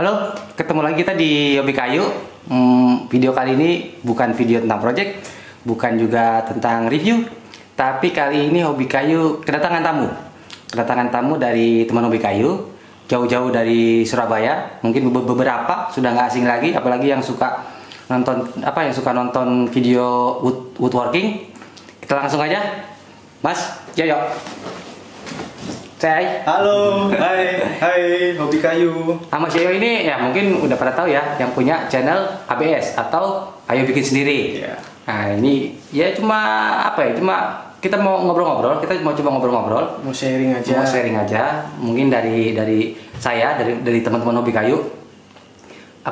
Halo, ketemu lagi kita di Hobi Kayu. Video kali ini bukan video tentang project, bukan juga tentang review, tapi kali ini Hobi Kayu kedatangan tamu dari teman Hobi Kayu, jauh-jauh dari Surabaya. Mungkin beberapa sudah nggak asing lagi, apalagi yang suka nonton video woodworking. Kita langsung aja, Mas Yoyo. Hai. Halo, hai Hobi Kayu. Mas Yoyo ini ya mungkin udah pada tahu ya, yang punya channel ABS atau Ayo Bikin Sendiri. Yeah. Nah ini ya cuma kita mau ngobrol-ngobrol, kita mau coba ngobrol-ngobrol, Mau sharing aja. Mungkin dari saya, dari teman-teman Hobi Kayu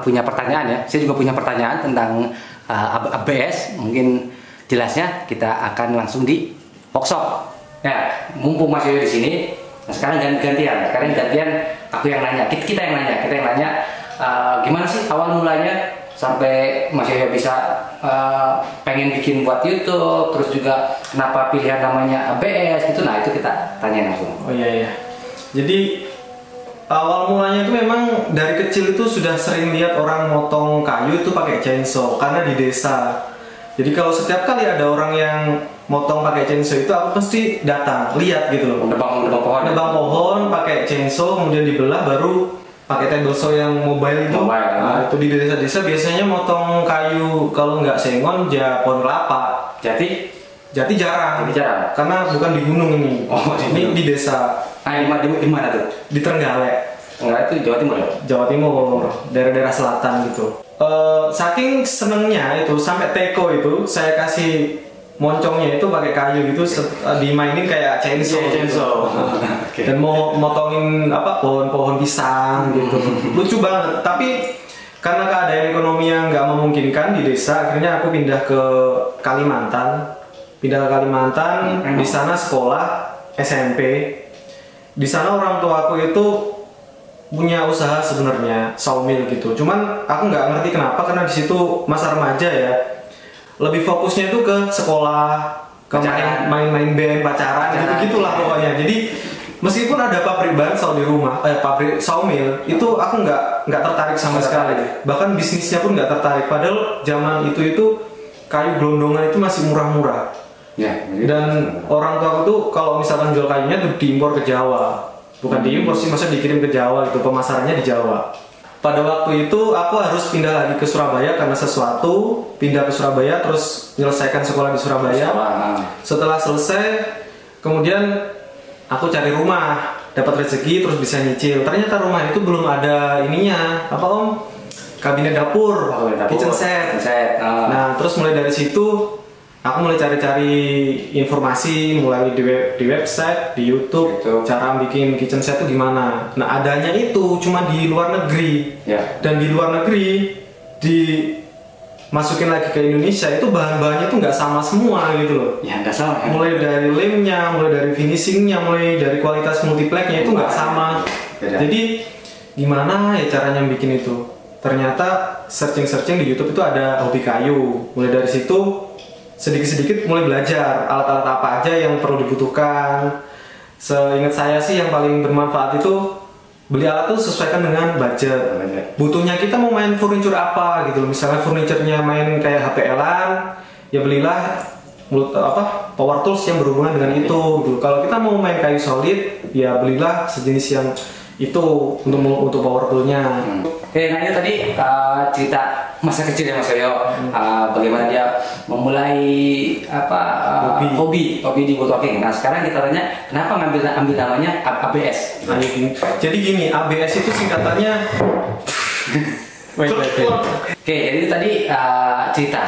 punya pertanyaan ya. Saya juga punya pertanyaan tentang ABS. Mungkin jelasnya kita akan langsung di workshop. Ya, mumpung Mas Yoyo di sini. Nah, sekarang gantian aku yang nanya, kita yang nanya gimana sih awal mulanya sampai Mas Yoyo bisa pengen bikin buat YouTube, terus juga kenapa pilihan namanya ABS gitu. Nah itu kita tanya langsung. Oh iya. Jadi awal mulanya itu memang dari kecil itu sudah sering lihat orang motong kayu itu pakai chainsaw karena di desa. Jadi kalau setiap kali ada orang yang motong pakai chainsaw itu aku pasti datang lihat gitu loh. Nebang pohon pakai chainsaw, kemudian dibelah baru pakai table saw yang mobile itu. Nah, itu di desa-desa biasanya motong kayu kalau nggak sengon ya pohon kelapa. Jati jarang. Karena bukan di gunung ini. Oh, ini di desa. Di mana tuh? Di Trenggalek. Enggak, itu Jawa Timur ya? Jawa Timur, daerah-daerah selatan gitu. Saking senengnya itu sampai teko itu saya kasih moncongnya itu pakai kayu gitu, dimainin kayak chainsaw. Okay. Dan mau motongin pohon-pohon pisang gitu. Lucu banget. Tapi karena keadaan ekonomi yang nggak memungkinkan di desa, akhirnya aku pindah ke Kalimantan. Di sana sekolah SMP. Di sana orang tua aku itu punya usaha sebenarnya sawmill gitu. Cuman aku nggak ngerti kenapa, karena di situ masa remaja ya, lebih fokusnya itu ke sekolah, ke main-main band, pacaran gitu-gitulah pokoknya. Jadi meskipun ada pabrik bansau di rumah, pabrik sawmill, itu aku nggak tertarik sama sekali. Bahkan bisnisnya pun nggak tertarik. Padahal zaman itu kayu gelondongan itu masih murah-murah. Ya, dan orang tua aku tuh kalau misalkan jual kayunya tuh diimpor ke Jawa. Bukan diimpor sih, maksudnya dikirim ke Jawa gitu, pemasarannya di Jawa. Pada waktu itu aku harus pindah lagi ke Surabaya karena sesuatu, pindah ke Surabaya terus menyelesaikan sekolah di Surabaya. Setelah selesai, kemudian aku cari rumah, dapat rezeki terus bisa nyicil. Ternyata rumah itu belum ada ininya, kabinet dapur, kitchen set. Nah, terus mulai dari situ aku mulai cari-cari informasi, mulai di website, di YouTube, cara bikin kitchen set itu gimana. Nah, adanya itu cuma di luar negeri. Dan di luar negeri dimasukin lagi ke Indonesia itu bahan-bahannya itu nggak sama semua gitu loh. Ya nggak sama. Mulai dari lemnya, mulai dari finishingnya, mulai dari kualitas multipleknya itu nggak sama. Jadi gimana ya caranya bikin itu? Ternyata searching di YouTube itu ada Hobi Kayu. Mulai dari situ sedikit-sedikit mulai belajar alat-alat apa aja yang perlu dibutuhkan. Seingat saya sih yang paling bermanfaat itu beli alat tuh sesuaikan dengan budget. Butuhnya kita mau main furniture apa gitu. Misalnya furniturnya main kayak HP-an, ya belilah power tools yang berhubungan dengan itu gitu. Kalau kita mau main kayu solid, ya belilah sejenis yang itu untuk power toolnya. Nah itu tadi cerita masa kecil ya Mas Yoyo, bagaimana dia memulai hobi di woodworking. Nah sekarang kita tanya kenapa ambil namanya ABS. Jadi gini, ABS itu singkatannya. Oke, jadi itu tadi cerita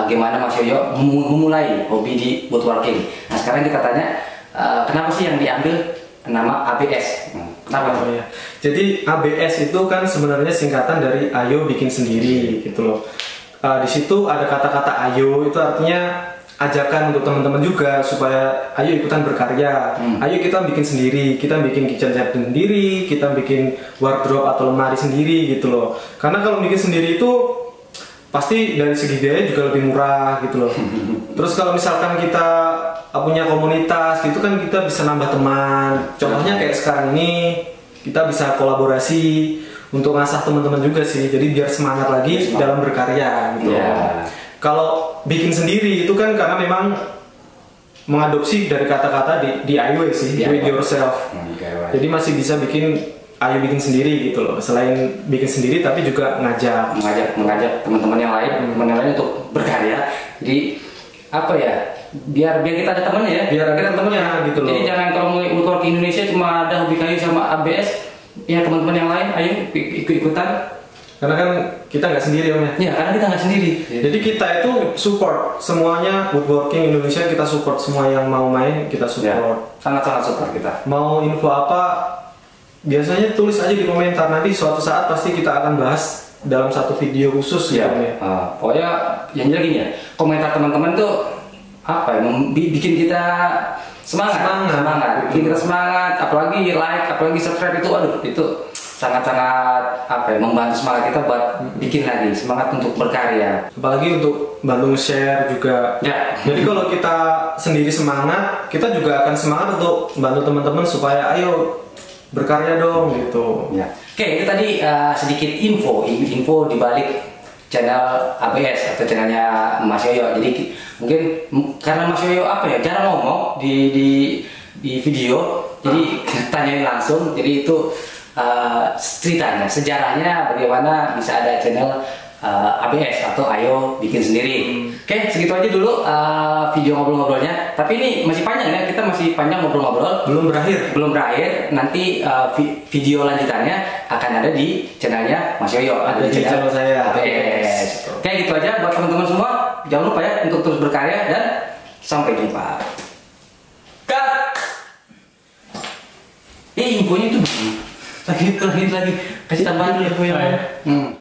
gimana Mas Yoyo memulai hobi di woodworking. Nah sekarang kita tanya kenapa sih yang diambil nama ABS? Kenapa? Ya. Jadi ABS itu kan sebenarnya singkatan dari Ayo Bikin Sendiri gitu loh. Di situ ada kata-kata Ayo, itu artinya ajakan untuk teman-teman juga supaya ayo ikutan berkarya. Ayo kita bikin sendiri, kita bikin kitchen set sendiri, kita bikin wardrobe atau lemari sendiri gitu loh. Karena kalau bikin sendiri itu pasti dari segi biaya juga lebih murah gitu loh. Terus kalau misalkan kita punya komunitas gitu kan kita bisa nambah teman. Contohnya kayak sekarang ini kita bisa kolaborasi untuk ngasah teman-teman juga sih. Jadi biar semangat lagi dalam berkarya gitu. Iya. Kalau bikin sendiri itu kan karena memang mengadopsi dari kata-kata di DIY sih, do it yourself. Jadi masih bisa ayo bikin sendiri gitu loh. Selain bikin sendiri tapi juga mengajak teman-teman yang lain untuk berkarya. Jadi apa ya? Biar kita ada temannya ya. Biar ada temannya gitu loh. Jadi jangan kalau mau woodworking Indonesia cuma ada Hobi Kayu sama ABS, ya teman-teman yang lain ayo ikut-ikutan. Karena kan kita nggak sendiri Om ya. Iya, karena kita nggak sendiri. Jadi kita itu support semuanya woodworking Indonesia, kita support semua yang mau main, kita support. Ya, sangat-sangat support kita. Mau info apa biasanya tulis aja di komentar, nanti suatu saat pasti kita akan bahas dalam satu video khusus Ya, gitu ya. pokoknya yang jelas gini ya, komentar teman-teman tuh apa ya, bikin kita semangat. Bikin kita semangat, apalagi like, apalagi subscribe itu, aduh itu sangat-sangat apa ya, membantu semangat kita buat bikin lagi, semangat untuk berkarya. Apalagi untuk bantu share juga. Ya. Jadi kalau kita sendiri semangat, kita juga akan semangat untuk bantu teman-teman supaya ayo berkarya dong gitu. Ya. Oke, itu tadi sedikit info di balik channel ABS atau channelnya Mas Yoyo. Jadi mungkin karena Mas Yoyo apa ya, jarang ngomong di video, jadi tanyain langsung. Jadi itu ceritanya, sejarahnya bagaimana bisa ada channel ABS atau ayo bikin sendiri. Oke, segitu aja dulu video ngobrol-ngobrolnya. Tapi ini masih panjang ya, kita masih panjang ngobrol-ngobrol. Belum berakhir. Nanti video lanjutannya akan ada di channelnya Mas Yoyo, Ada di channel saya ABS. Oke, gitu aja buat teman-teman semua. Jangan lupa ya untuk terus berkarya dan sampai jumpa. Cut. Infonya itu lagi kasih tambahan dulu info yang